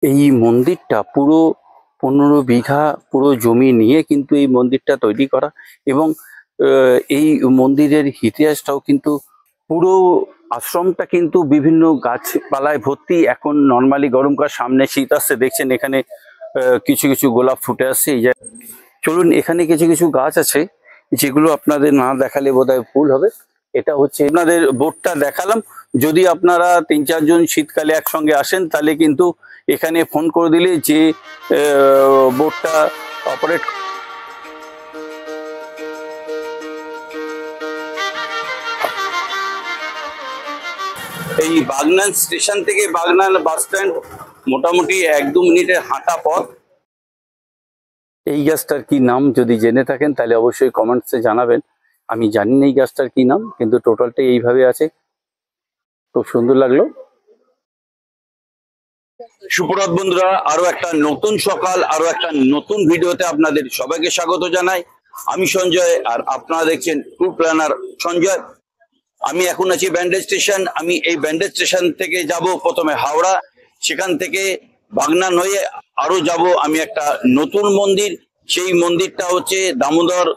এই মন্দিরটা পুরো 15 বিঘা পুরো জমি নিয়ে কিন্তু এই মন্দিরটা তৈরি করা, এবং এই মন্দিরের ইতিহাসটাও কিন্তু পুরো আশ্রমটা কিন্তু বিভিন্ন গাছপালায় ভর্তি। এখন নর্মালি গরমকাল, সামনে শীত আসছে, দেখছেন এখানে কিছু কিছু গোলাপ ফুটে আসছে। এই চলুন, এখানে কিছু কিছু গাছ আছে যেগুলো আপনাদের না দেখালে বোধহয় ভুল হবে। এটা হচ্ছে আপনাদের বোর্ডটা দেখালাম। যদি আপনারা 3-4 জন শীতকালে একসঙ্গে আসেন তাহলে কিন্তু এখানে ফোন করে দিলে যে বোর্ডটা অপারেট। এই বাগনান স্টেশন থেকে বাগনান বাস স্ট্যান্ড মোটামুটি 1-2 মিনিটের হাঁটা পথ। এই গাছটার কি নাম যদি জেনে থাকেন তাহলে অবশ্যই কমেন্টসে জানাবেন। আমি জানি না এই গাছটার কি নাম, কিন্তু টোটালটাই এইভাবে আছে। খুব সুন্দর লাগলো। সুপ্রভাত বন্ধুরা, আরো একটা নতুন সকাল, আরো একটা নতুন ভিডিওতে আপনাদের সবাইকে স্বাগত জানাই। আমি সঞ্জয়, আর আপনারা দেখছেন ট্যুর প্ল্যানার সঞ্জয়। আমি এখন আছি ব্যান্ডেজ স্টেশন। আমি এই ব্যান্ডেজ স্টেশন থেকে যাব প্রথমে হাওড়া, সেখান থেকে বাগনান হয়ে আরো যাব আমি একটা নতুন মন্দির। সেই মন্দিরটা হচ্ছে দামোদর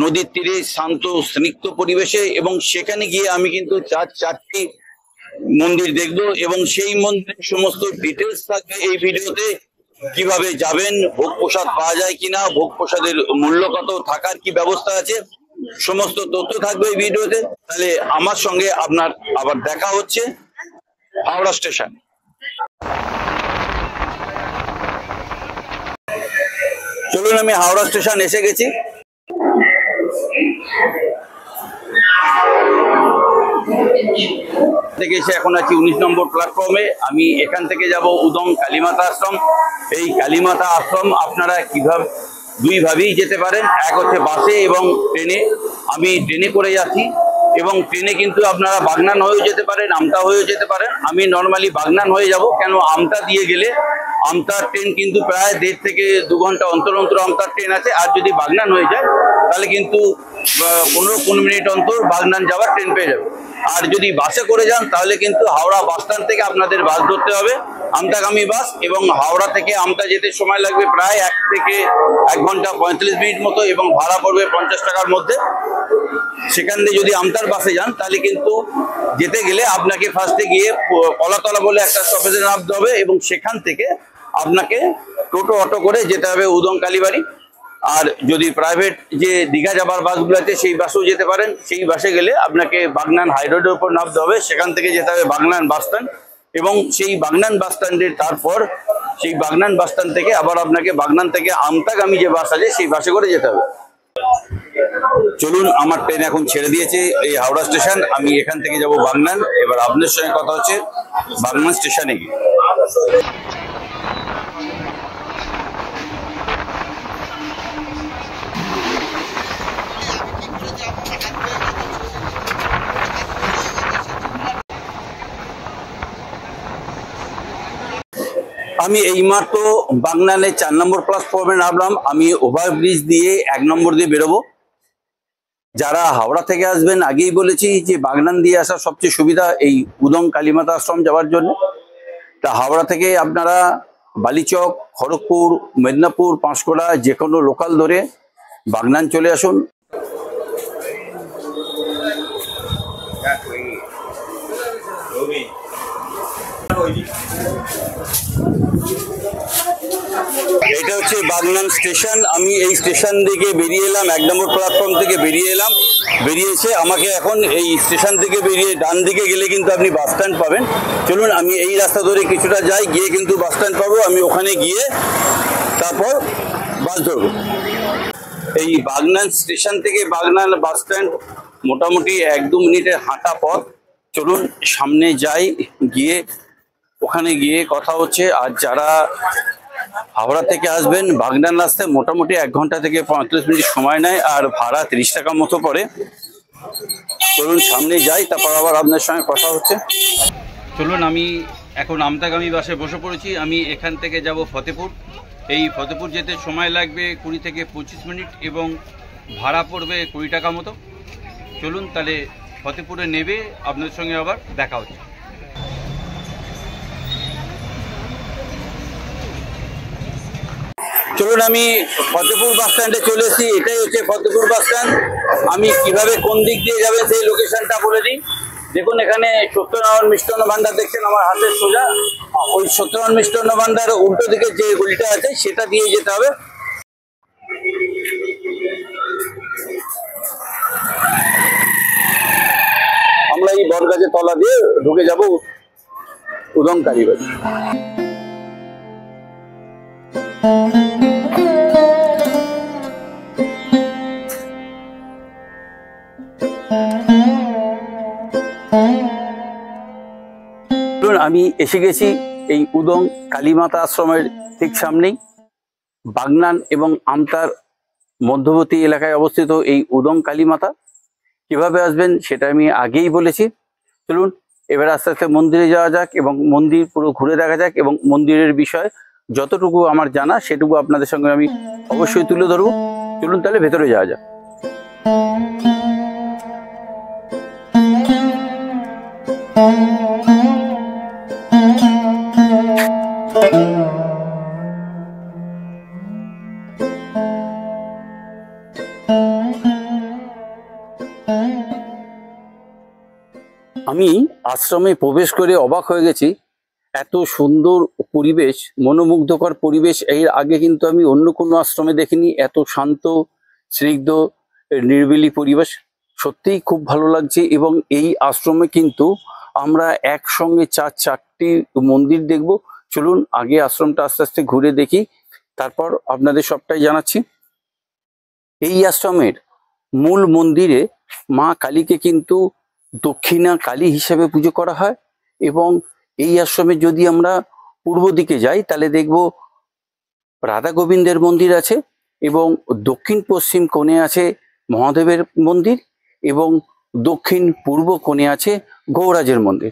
নদীর তীরে শান্ত স্নিগ্ধ পরিবেশে, এবং সেখানে গিয়ে আমি কিন্তু 4টি মন্দির দেখবো, এবং সেই মন্দিরের সমস্ত ডিটেলস থাকবে এই ভিডিওতে। কিভাবে যাবেন, ভোগ প্রসাদ পাওয়া যায় কিনা, ভোগ প্রসাদের মূল্য কত, থাকার কি ব্যবস্থা আছে, সমস্ত তথ্য থাকবে এই ভিডিওতে। তাহলে আমার সঙ্গে আপনার আবার দেখা হচ্ছে হাওড়া স্টেশন। চলুন, আমি হাওড়া স্টেশন এসে গেছি। থেকে এসে এখন আছি 19 নম্বর প্ল্যাটফর্মে। আমি এখান থেকে যাব উদং কালীমাতা আশ্রম। এই কালীমাতা আশ্রম আপনারা কিভাবে দুইভাবেই যেতে পারেন, এক হচ্ছে বাসে এবং ট্রেনে। আমি ট্রেনে করে যাচ্ছি, এবং ট্রেনে কিন্তু আপনারা বাগনান হয়েও যেতে পারেন, আমতা হয়েও যেতে পারেন। আমি নর্মালি বাগনান হয়ে যাব, কেন আমতা দিয়ে গেলে আমতার ট্রেন কিন্তু প্রায় 1.5 থেকে 2 ঘন্টা অন্তর অন্তর আমতার ট্রেন আছে। আর যদি বাগনান হয়ে যায় তাহলে কিন্তু 15 মিনিট অন্তর বাগনান যাওয়ার ট্রেন পেয়ে যাবে। আর যদি বাসে করে যান তাহলে কিন্তু হাওড়া বাস স্ট্যান্ড থেকে আপনাদের বাস ধরতে হবে, আমতাগামী বাস, এবং হাওড়া থেকে আমতা যেতে সময় লাগবে প্রায় 1 থেকে 1 ঘন্টা 45 মিনিট মতো, এবং ভাড়া পড়বে 50 টাকার মধ্যে। সেখান থেকে যদি আমতার বাসে যান তাহলে কিন্তু যেতে গেলে আপনাকে ফার্স্টে গিয়ে কলাতলা বলে একটা স্টপেজে নামতে হবে, এবং সেখান থেকে আপনাকে টোটো অটো করে যেতে হবে উদং কালীবাড়ি। আর যদি প্রাইভেট যে দীঘা যাবার বাসগুলো আছে সেই বাসেও যেতে পারেন। সেই বাসে গেলে আপনাকে বাগনান হাই রোডের উপর নামতে হবে, সেখান থেকে যেতে হবে বাগনান বাস স্ট্যান্ড, এবং সেই বাগনান বাস স্ট্যান্ডের তারপর সেই বাগনান বাস স্ট্যান্ড থেকে আবার আপনাকে বাগনান থেকে আমতাগামী যে বাস আছে সেই বাসে করে যেতে হবে। চলুন, আমার ট্রেন এখন ছেড়ে দিয়েছে এই হাওড়া স্টেশন। আমি এখান থেকে যাব বাগনান। এবার আপনার সঙ্গে কথা হচ্ছে বাগনান স্টেশনে গিয়ে। আমি এইমাত্র বাগনানের 4 নম্বর প্ল্যাটফর্মে নামলাম। আমি ওভারব্রিজ দিয়ে 1 নম্বর দিয়ে বেরোবো। যারা হাওড়া থেকে আসবেন, আগেই বলেছি যে বাগনান দিয়ে আসার সবচেয়ে সুবিধা এই উদং কালীমাতা আশ্রম যাওয়ার জন্য। তা হাওড়া থেকে আপনারা বালিচক, খড়গপুর, মেদিনীপুর, পাঁশকুড়া যে কোনো লোকাল ধরে বাগনান চলে আসুন। এটা হচ্ছে বাগনান স্টেশন। আমি এই স্টেশন থেকে বেরিয়ে এলাম, 1 নম্বর প্ল্যাটফর্ম থেকে বেরিয়ে এলাম। বেরিয়েছে আমাকে এখন এই স্টেশন থেকে বেরিয়ে ডান দিকে গেলে কিন্তু আপনি বাস স্ট্যান্ড পাবেন। চলুন, আমি এই রাস্তা ধরে কিছুটা যাই, গিয়ে কিন্তু বাস স্ট্যান্ড পাবো। আমি ওখানে গিয়ে তারপর বাস ধরবো। এই বাগনান স্টেশন থেকে বাগনান বাস স্ট্যান্ড মোটামুটি 1-2 মিনিটের হাঁটা পথ। চলুন সামনে যাই, গিয়ে ওখানে গিয়ে কথা হচ্ছে। আর যারা হাওড়া থেকে আসবেন বাগনান আসতে মোটামুটি 1 ঘন্টা থেকে 35 মিনিট সময় নেয়, আর ভাড়া 30 টাকা মতো পড়ে। চলুন সামনে যাই, তারপর আবার আপনার সঙ্গে কথা হচ্ছে। চলুন, আমি এখন আমতাগামী বাসে বসে পড়েছি। আমি এখান থেকে যাব ফতেপুর। এই ফতেপুর যেতে সময় লাগবে 20 থেকে 25 মিনিট, এবং ভাড়া পড়বে 20 টাকা মতো। চলুন তাহলে ফতেপুরে নেবে আপনার সঙ্গে আবার দেখা হচ্ছে। চলুন আমি ফতেপুর বাস স্ট্যান্ডে চলে এসেছি। এটাই হচ্ছে ফতেপুর বাস স্ট্যান্ড। আমি কিভাবে কোন দিক দিয়ে যাবেন সেই লোকেশনটা বলে দিই। দেখুন এখানে সত্যনারায়ণ মিষ্টান্ন ভান্ডার দেখছেন আমার হাতের সোজা। ওই সত্যনারায়ণ মিষ্টান্ন ভান্ডার উল্টো দিকে যে গলিটা আছে সেটা দিয়ে যেতে হবে। আমরা এই বটগাছের তলা দিয়ে ঢুকে যাব উদং কালীবাড়ি। আমি এসে গেছি এই উদং কালীমাতা আশ্রমের ঠিক সামনেই। বাগনান এবং আমতার মধ্যবর্তী এলাকায় অবস্থিত এই উদং কালীমাতা। কিভাবে আসবেন সেটা আমি আগেই বলেছি। চলুন এবার আস্তে আস্তে মন্দিরে যাওয়া যাক এবং মন্দির পুরো ঘুরে দেখা যাক, এবং মন্দিরের বিষয় যতটুকু আমার জানা সেটুকু আপনাদের সঙ্গে আমি অবশ্যই তুলে ধরবো। চলুন তাহলে ভেতরে যাওয়া যাক। আমি আশ্রমে প্রবেশ করে অবাক হয়ে গেছি। এত সুন্দর পরিবেশ, মনোমুগ্ধকর পরিবেশ এর আগে কিন্তু আমি অন্য কোনো আশ্রমে দেখিনি। এত শান্ত, স্নিগ্ধ, নিরিবিলি পরিবেশ, সত্যিই খুব ভালো লাগছে। এবং এই আশ্রমে কিন্তু আমরা একসঙ্গে চারটি মন্দির দেখব। চলুন আগে আশ্রমটা আস্তে আস্তে ঘুরে দেখি, তারপর আপনাদের সবটাই জানাচ্ছি। এই আশ্রমের মূল মন্দিরে মা কালীকে কিন্তু দক্ষিণা কালী হিসেবে পুজো করা হয়। এবং এই আশ্রমে যদি আমরা পূর্ব দিকে যাই তাহলে দেখব রাধা গোবিন্দের মন্দির আছে, এবং দক্ষিণ পশ্চিম কোণে আছে মহাদেবের মন্দির, এবং দক্ষিণ পূর্ব কোণে আছে গৌরাজের মন্দির।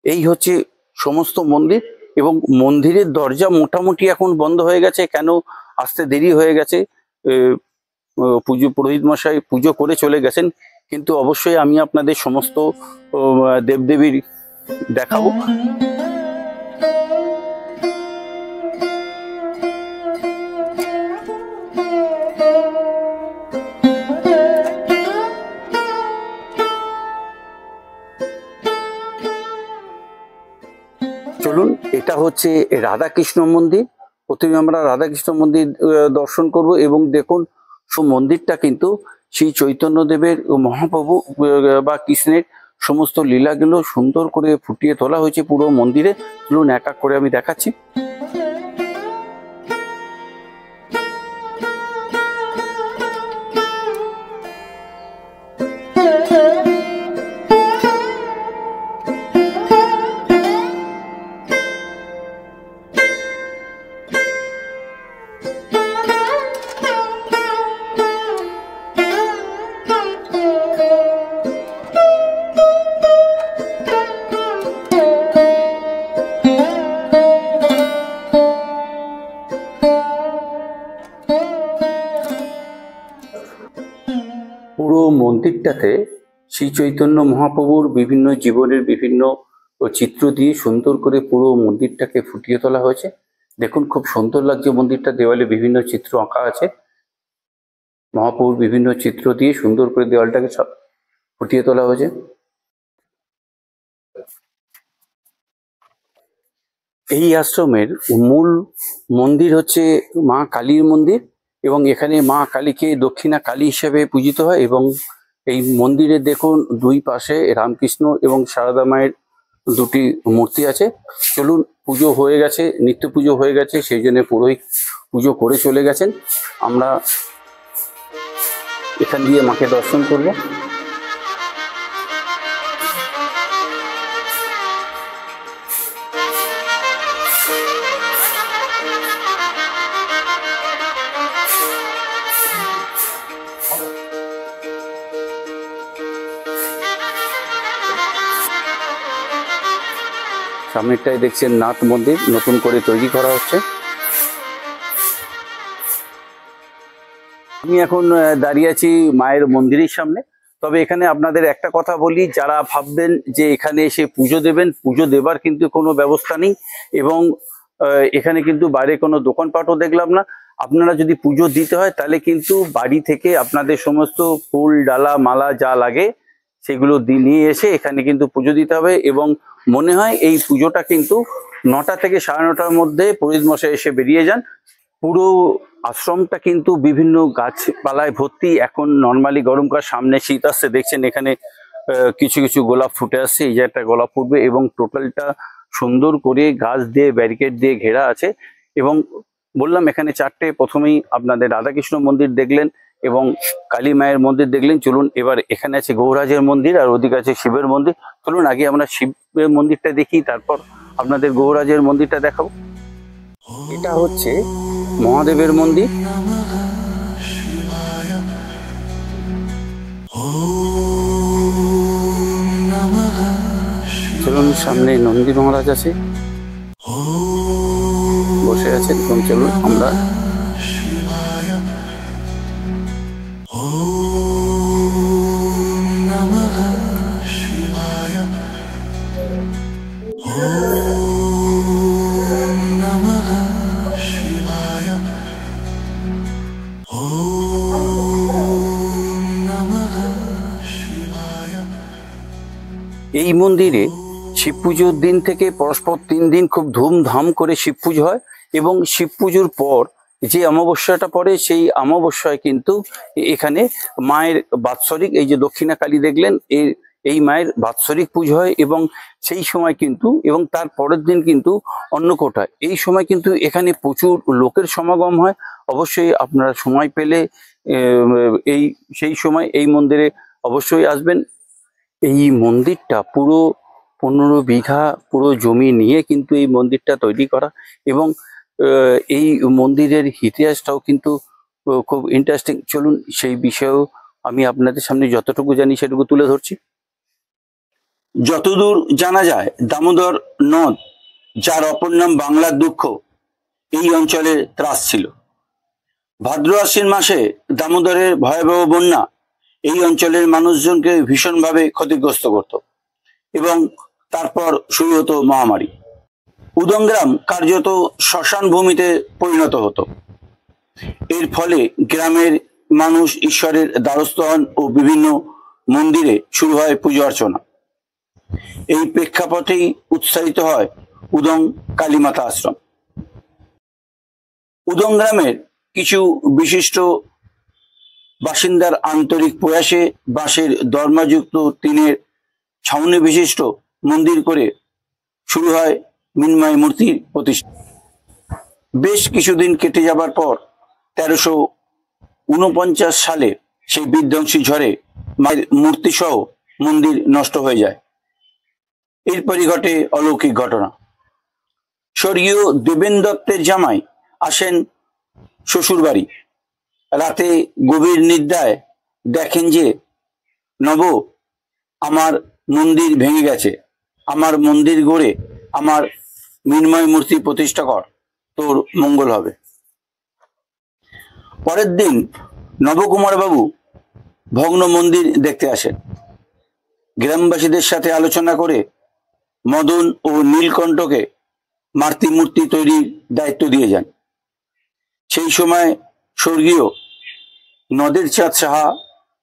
এই হচ্ছে সমস্ত মন্দির। এবং মন্দিরের দরজা মোটামুটি এখন বন্ধ হয়ে গেছে, কেন আসতে দেরি হয়ে গেছে। পুরোহিত মশাই পুজো করে চলে গেছেন, কিন্তু অবশ্যই আমি আপনাদের সমস্ত দেবদেবীর দেখাবো। চলুন, এটা হচ্ছে রাধাকৃষ্ণ মন্দির। প্রথমে আমরা রাধাকৃষ্ণ মন্দির দর্শন করব। এবং দেখুন মন্দিরটা কিন্তু শ্রী চৈতন্যদেবের, মহাপ্রভু বা কৃষ্ণের সমস্ত লীলাগুলো সুন্দর করে ফুটিয়ে তোলা হয়েছে পুরো মন্দিরে। চলুন এক এক করে আমি দেখাচ্ছি। পুরো মন্দিরটাতে শ্রী চৈতন্য মহাপ্রভুর বিভিন্ন জীবনের বিভিন্ন চিত্র দিয়ে সুন্দর করে পুরো মন্দিরটাকে ফুটিয়ে তোলা হয়েছে। দেখুন খুব সুন্দর লাগছে মন্দিরটা। দেওয়ালে বিভিন্ন চিত্র আঁকা আছে, মহাপ্রভুর বিভিন্ন চিত্র দিয়ে সুন্দর করে দেওয়ালটাকে সব ফুটিয়ে তোলা হয়েছে। এই আশ্রমের মূল মন্দির হচ্ছে মা কালীর মন্দির, এবং এখানে মা কালীকে দক্ষিণা কালী হিসেবে পূজিত হয়। এবং এই মন্দিরে দেখুন দুই পাশে রামকৃষ্ণ এবং সারদা মায়ের দুটি মূর্তি আছে। চলুন, পুজো হয়ে গেছে, নিত্য পুজো হয়ে গেছে, সেই জন্য পুরোহিত পুজো করে চলে গেছেন। আমরা এখান দিয়ে মাকে দর্শন করব। সামনেরটাই দেখছেন নাথ মন্দির, নতুন করে তৈরি করা হচ্ছে। আমি এখন দাঁড়িয়ে আছি মায়ের মন্দিরের সামনে। তবে এখানে আপনাদের একটা কথা বলি, যারা ভাববেন যে এখানে এসে পুজো দেবেন, পুজো দেবার কিন্তু কোনো ব্যবস্থা নেই। এবং এখানে কিন্তু বাইরে কোনো দোকানপাটও দেখলাম না। আপনারা যদি পুজো দিতে হয় তাহলে কিন্তু বাড়ি থেকে আপনাদের সমস্ত ফুল ডালা মালা যা লাগে সেগুলো নিয়ে এসে এখানে কিন্তু পুজো দিতে হবে। এবং মনে হয় এই পুজোটা কিন্তু 9টা থেকে 9:30টার মধ্যে পুরোহিত মশাই এসে বেরিয়ে যান। পুরো আশ্রমটা কিন্তু বিভিন্ন গাছপালায় ভর্তি। এখন নর্মালি গরমকাল, সামনে শীত আসছে, দেখছেন এখানে কিছু কিছু গোলাপ ফুটে আসছে, এই যে একটা গোলাপ ফুটবে। এবং টোটালটা সুন্দর করে গাছ দিয়ে ব্যারিকেড দিয়ে ঘেরা আছে। এবং বললাম এখানে 4টে, প্রথমেই আপনাদের রাধাকৃষ্ণ মন্দির দেখলেন এবং কালী মায়ের মন্দির দেখলেন। চলুন এবার এখানে আছে গৌরাজের মন্দির আর ওদিকে আছে শিবের মন্দির। চলুন আগে আমরা শিবের মন্দিরটা দেখি, তারপর আপনাদের গৌরাজের মন্দিরটা দেখাবো। এটা হচ্ছে মহাদেবের মন্দির। চলুন, সামনে নন্দী মহারাজ আছে, বসে আছেন। এবং চলুন আমরা এই মন্দিরে শিব পুজোর দিন থেকে পরস্পর 3 দিন খুব ধুমধাম করে শিব পুজো হয়। এবং শিব পুজোর পর যে অমাবস্যাটা পড়ে সেই অমাবস্যায় কিন্তু এখানে মায়ের বাৎসরিক, এই যে দক্ষিণা কালী দেখলেন, এই মায়ের বাৎসরিক পুজো হয়। এবং সেই সময় কিন্তু, এবং তার পরের দিন কিন্তু অন্নকূট হয়। এই সময় কিন্তু এখানে প্রচুর লোকের সমাগম হয়। অবশ্যই আপনারা সময় পেলে সেই সময় এই মন্দিরে অবশ্যই আসবেন। এই মন্দিরটা পুরো 15 বিঘা পুরো জমি নিয়ে কিন্তু এই মন্দিরটা তৈরি করা। এবং এই মন্দিরের ইতিহাসটাও কিন্তু খুব ইন্টারেস্টিং। চলুন সেই বিষয়েও আমি আপনাদের সামনে যতটুকু জানি সেটুকু তুলে ধরছি। যতদূর জানা যায়, দামোদর নদ, যার অপর নাম বাংলার দুঃখ, এই অঞ্চলের ত্রাস ছিল। ভাদ্র আশ্বিন মাসে দামোদরের ভয়াবহ বন্যা এই অঞ্চলের মানুষজনকে ভীষণভাবে ক্ষতিগ্রস্ত করত। এবং তারপর শুরু হতো মহামারী। উদংগ্রাম কার্যত শ্মশান ভূমিতে পরিণত হতো। এর ফলে গ্রামের মানুষ ঈশ্বরের দ্বারস্থ হন ও বিভিন্ন মন্দিরে শুরু হয় পুজো অর্চনা। এই প্রেক্ষাপটেই উৎসাহিত হয় উদং কালীমাতা আশ্রম। উদংগ্রামের কিছু বিশিষ্ট বাসিন্দার আন্তরিক প্রয়াসে বাঁশের দরমাযুক্ত টিনের ছাউনি বিশিষ্ট মন্দির করে শুরু হয় মৃন্ময় মূর্তির প্রতিষ্ঠা। বেশ কিছুদিন কেটে যাবার পর 1349 সালে সেই বিধ্বংসী ঝড়ে মায়ের মূর্তি সহ মন্দির নষ্ট হয়ে যায়। এরপরই ঘটে অলৌকিক ঘটনা। স্বর্গীয় দেবেন দত্তের জামাই আসেন শ্বশুর বাড়ি। রাতে গভীর নিদ্রায় দেখেন যে, নব, আমার মন্দির ভেঙে গেছে, আমার মন্দির গড়ে আমার মৃন্ময় মূর্তি প্রতিষ্ঠা কর, তোর মঙ্গল হবে। পরের দিন নবকুমার বাবু ভগ্ন মন্দির দেখতে আসেন। গ্রামবাসীদের সাথে আলোচনা করে মদন ও নীলকণ্ঠকে মাতৃমূর্তি তৈরির দায়িত্ব দিয়ে যান। সেই সময় স্বর্গীয় নদের চাঁদ সাহা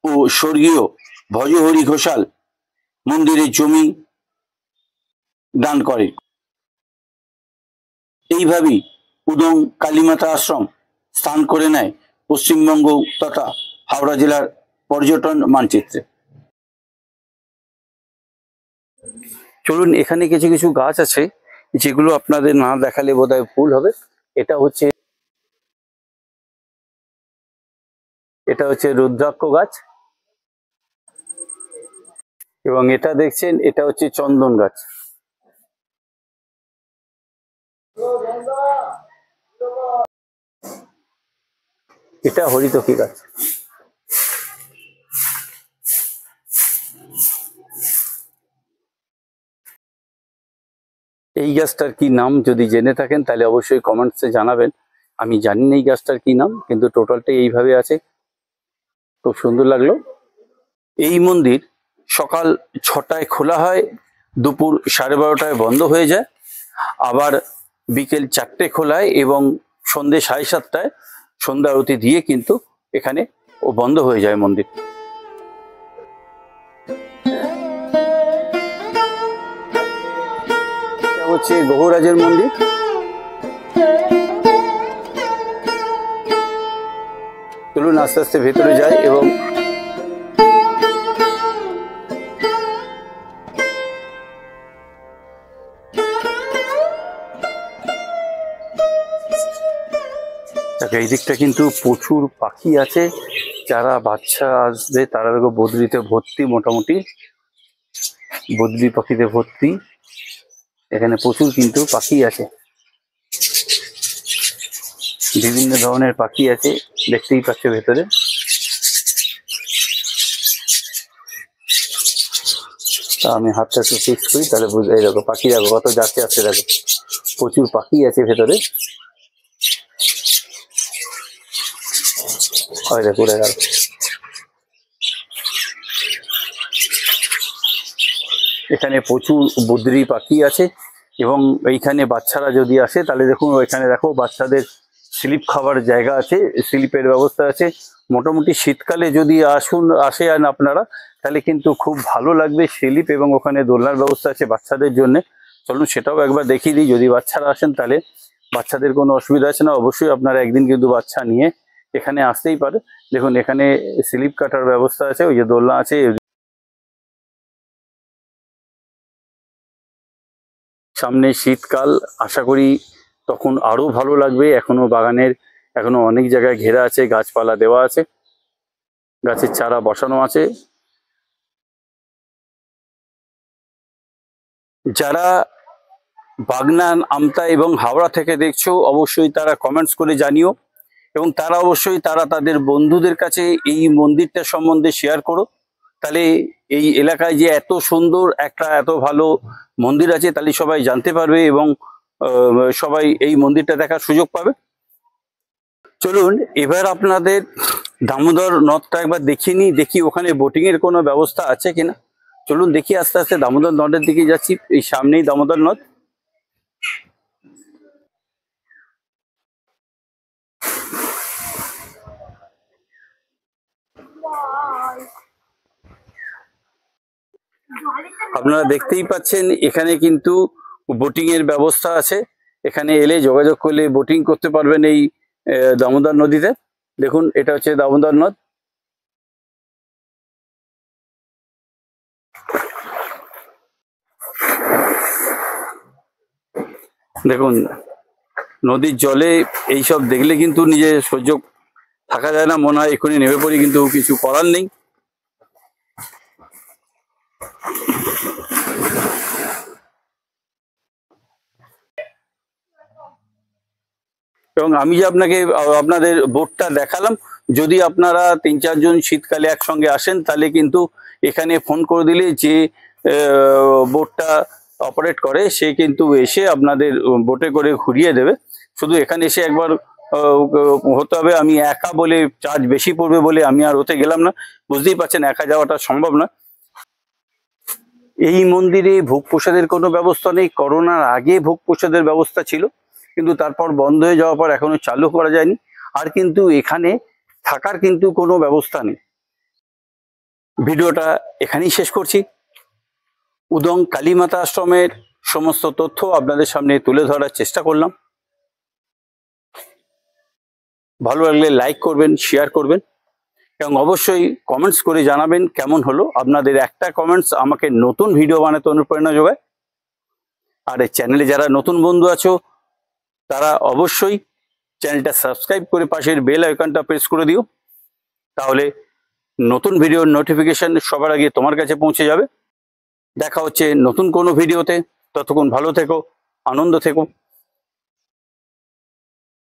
ও স্বর্গীয় ভজহরি ঘোষাল মন্দিরের জমি দান করে। এইভাবেই উদং কালীমাতা আশ্রম স্থান করে নেয় পশ্চিমবঙ্গ তথা হাওড়া জেলার পর্যটন মানচিত্রে। চলুন, এখানে কিছু কিছু গাছ আছে যেগুলো আপনাদের না দেখালে বোধহয় ভুল হবে। এটা হচ্ছে রুদ্রাক্ষ গাছ, এবং এটা দেখছেন এটা হচ্ছে চন্দন গাছ। এটা হরিতকি গাছ। এই গাছটার কি নাম যদি জেনে থাকেন তাহলে অবশ্যই কমেন্টসে জানাবেন। আমি জানি না এই গাছটার কি নাম, কিন্তু টোটালটা এইভাবে আছে। খুব সুন্দর লাগলো। এই মন্দির সকাল 6টায় খোলা হয়, দুপুর 12:30টায় বন্ধ হয়ে যায়, আবার বিকেল 4টে খোলা হয় এবং সন্ধ্যে 7:30টায় সন্ধ্যা আরতি দিয়ে কিন্তু এখানে বন্ধ হয়ে যায় মন্দির। এটা হচ্ছে গহরাজের মন্দির। চলুন আস্তে আস্তে ভেতরে যাই এবং এই দিকটা কিন্তু প্রচুর পাখি আছে। যারা বাচ্চা আসবে তারা দেখো বদ্রিতে ভর্তি, মোটামুটি বদ্রি পাখিতে ভর্তি। এখানে প্রচুর কিন্তু পাখি আছে, বিভিন্ন ধরনের পাখি আছে, দেখতেই পাচ্ছ ভেতরে। তা আমি হাতটা একটু ফিক্স করি, তাহলে বুঝে দেখো পাখি দেখো কত যাচ্ছে আসছে, দেখো প্রচুর পাখি আছে ভেতরে। দেখো উড়ে গেল। এখানে প্রচুর বদ্রি পাখি আছে এবং এইখানে বাচ্চারা যদি আসে তাহলে দেখুন ওইখানে দেখো বাচ্চাদের স্লিপ খাবার জায়গা আছে, স্লিপের ব্যবস্থা আছে। মোটামুটি শীতকালে যদি আসেন আপনারা তাহলে কিন্তু খুব ভালো লাগবে স্লিপ, এবং ওখানে দোলনার ব্যবস্থা আছে বাচ্চাদের জন্য। চলুন সেটাও একবার দেখিয়ে দিই। যদি বাচ্চারা আসেন তাহলে বাচ্চাদের কোনো অসুবিধা আছে না, অবশ্যই আপনারা একদিন কিন্তু বাচ্চা নিয়ে এখানে আসতেই পারে। দেখুন এখানে স্লিপ কাটার ব্যবস্থা আছে, ওই যে দোলনা আছে। সামনে শীতকাল, আশা করি তখন আরো ভালো লাগবে। এখনো বাগানের অনেক জায়গায় ঘেরা আছে, গাছপালা দেওয়া আছে, গাছের চারা বসানো আছে। যারা বাগনান, আমতা এবং হাওড়া থেকে দেখছো অবশ্যই তারা কমেন্টস করে জানিও, এবং তারা অবশ্যই তাদের বন্ধুদের কাছে এই মন্দিরটা সম্বন্ধে শেয়ার করো। তাহলে এই এলাকায় যে এত সুন্দর একটা এত ভালো মন্দির আছে তাহলে সবাই জানতে পারবে এবং সবাই এই মন্দিরটা দেখার সুযোগ পাবে। চলুন এবার আপনাদের দামোদর নদটা একবার দেখিয়ে নিই, দেখি ওখানে বোটিং এর কোনো ব্যবস্থা আছে কিনা। চলুন দেখি আস্তে আস্তে দামোদর নদের দিকে যাচ্ছি। এই সামনেই দামোদর নদ। আপনারা দেখতেই পাচ্ছেন এখানে কিন্তু বোটিং এর ব্যবস্থা আছে। এখানে এলে যোগাযোগ করলে বোটিং করতে পারবেন এই দামোদর নদীতে। দেখুন এটা হচ্ছে দামোদর নদ। দেখুন নদীর জলে এইসব দেখলে কিন্তু নিজে সহ্য থাকা যায় না, মনে হয় এক্ষুনি নেমে পড়ি, কিন্তু কিছু করার নেই। এবং আমি যে আপনাদের বোটটা দেখালাম, যদি আপনারা 3-4 জন শীতকালে একসঙ্গে আসেন তাহলে কিন্তু এখানে ফোন করে দিলে যে বোটটা অপারেট করে সে কিন্তু এসে আপনাদের বোটে করে ঘুরিয়ে দেবে। শুধু এখানে এসে একবার হতে হবে। আমি একা বলে চার্জ বেশি পড়বে বলে আমি আর ওতে গেলাম না। বুঝতেই পারছেন একা যাওয়াটা সম্ভব না। এই মন্দিরে ভোগ প্রসাদের কোনো ব্যবস্থা নেই। করোনার আগে ভোগ প্রসাদের ব্যবস্থা ছিল, কিন্তু তারপর বন্ধ হয়ে যাওয়ার পর এখনো চালু করা যায়নি। আর কিন্তু এখানে থাকার কিন্তু কোনো ব্যবস্থা নেই। ভিডিওটা এখানেই শেষ করছি। উদং কালীমাতা আশ্রমের সমস্ত তথ্য আপনাদের সামনে তুলে ধরার চেষ্টা করলাম। ভালো লাগলে লাইক করবেন, শেয়ার করবেন এবং অবশ্যই কমেন্টস করে জানাবেন কেমন হলো। আপনাদের একটা কমেন্টস আমাকে নতুন ভিডিও বানাতে অনুপ্রেরণা যোগায়। আর এই চ্যানেলে যারা নতুন বন্ধু আছো তারা অবশ্যই চ্যানেলটা সাবস্ক্রাইব করে পাশের বেল আইকনটা প্রেস করে দিও, তাহলে নতুন ভিডিওর নোটিফিকেশন সবার আগে তোমার কাছে পৌঁছে যাবে। দেখা হচ্ছে নতুন কোনো ভিডিওতে। ততক্ষণ ভালো থেকো, আনন্দ থেকো।